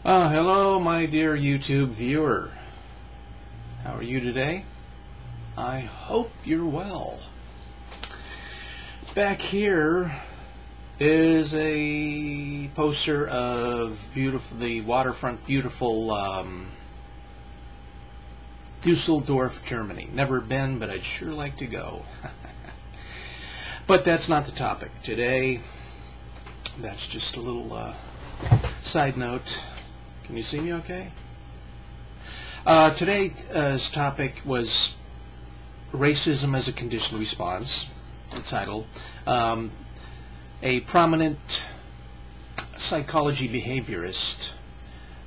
Hello, my dear YouTube viewer. How are you today? I hope you're well. Back here is a poster of the waterfront, beautiful Dusseldorf, Germany. Never been, but I'd sure like to go. But that's not the topic today. That's just a little side note. Can you see me okay? Today's topic was racism as a conditioned response, the title. A prominent psychology behaviorist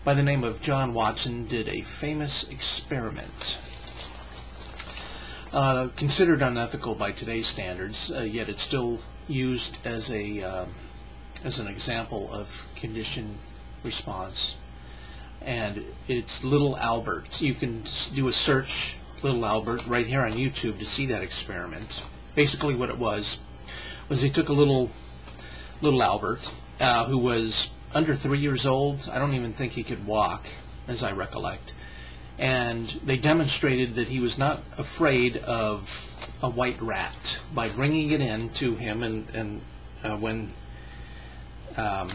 by the name of John Watson did a famous experiment. Considered unethical by today's standards, yet it's still used as an example of conditioned response. And it's Little Albert. You can do a search, Little Albert, right here on YouTube to see that experiment. Basically what it was they took a little Albert who was under 3 years old. I don't even think he could walk, as I recollect. And they demonstrated that he was not afraid of a white rat by bringing it in to him, and when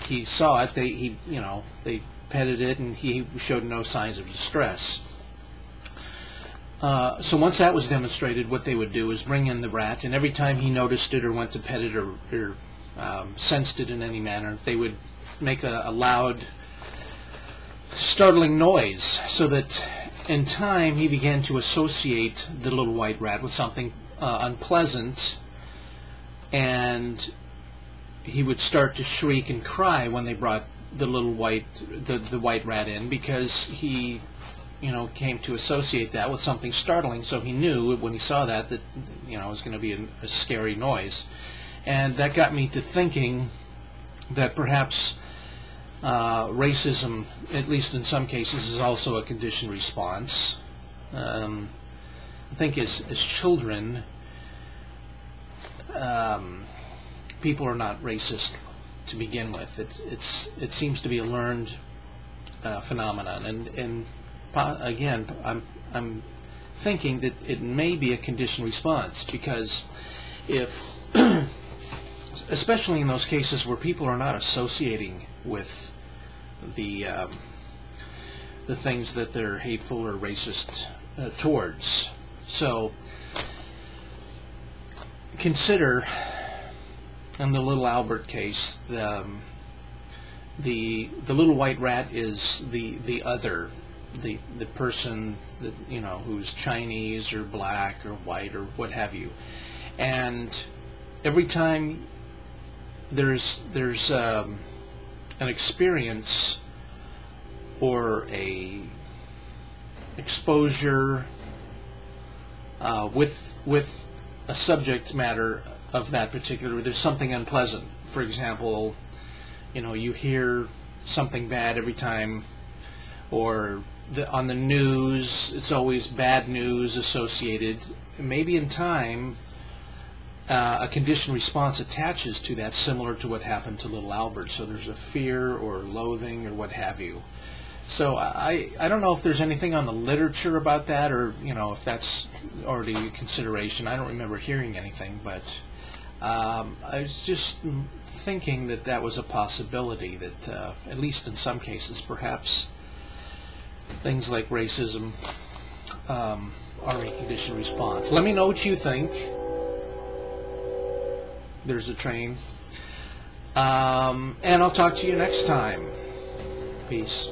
he saw it, they petted it, and he showed no signs of distress. So once that was demonstrated, what they would do is bring in the rat, and every time he noticed it or went to pet it or sensed it in any manner, they would make a loud, startling noise, so that in time he began to associate the little white rat with something unpleasant, and he would start to shriek and cry when they brought the white rat in, because he came to associate that with something startling. So he knew when he saw that it was going to be a scary noise. And that got me to thinking that perhaps racism, at least in some cases, is also a conditioned response. I think as children, people are not racist to begin with. It seems to be a learned phenomenon, and again, I'm thinking that it may be a conditioned response, because if especially in those cases where people are not associating with the things that they're hateful or racist towards. So consider, in the Little Albert case, the little white rat is the other, the person that who's Chinese or black or white or what have you, and every time there's an experience or a exposure with a subject matter of that particular, there's something unpleasant. For example, you hear something bad every time, or on the news, it's always bad news associated. Maybe in time, a conditioned response attaches to that, similar to what happened to Little Albert. So there's a fear or loathing or what have you. So I don't know if there's anything on the literature about that, or if that's already a consideration. I don't remember hearing anything, but I was just thinking that was a possibility, that at least in some cases, perhaps things like racism are a conditioned response. Let me know what you think. There's a train. And I'll talk to you next time. Peace.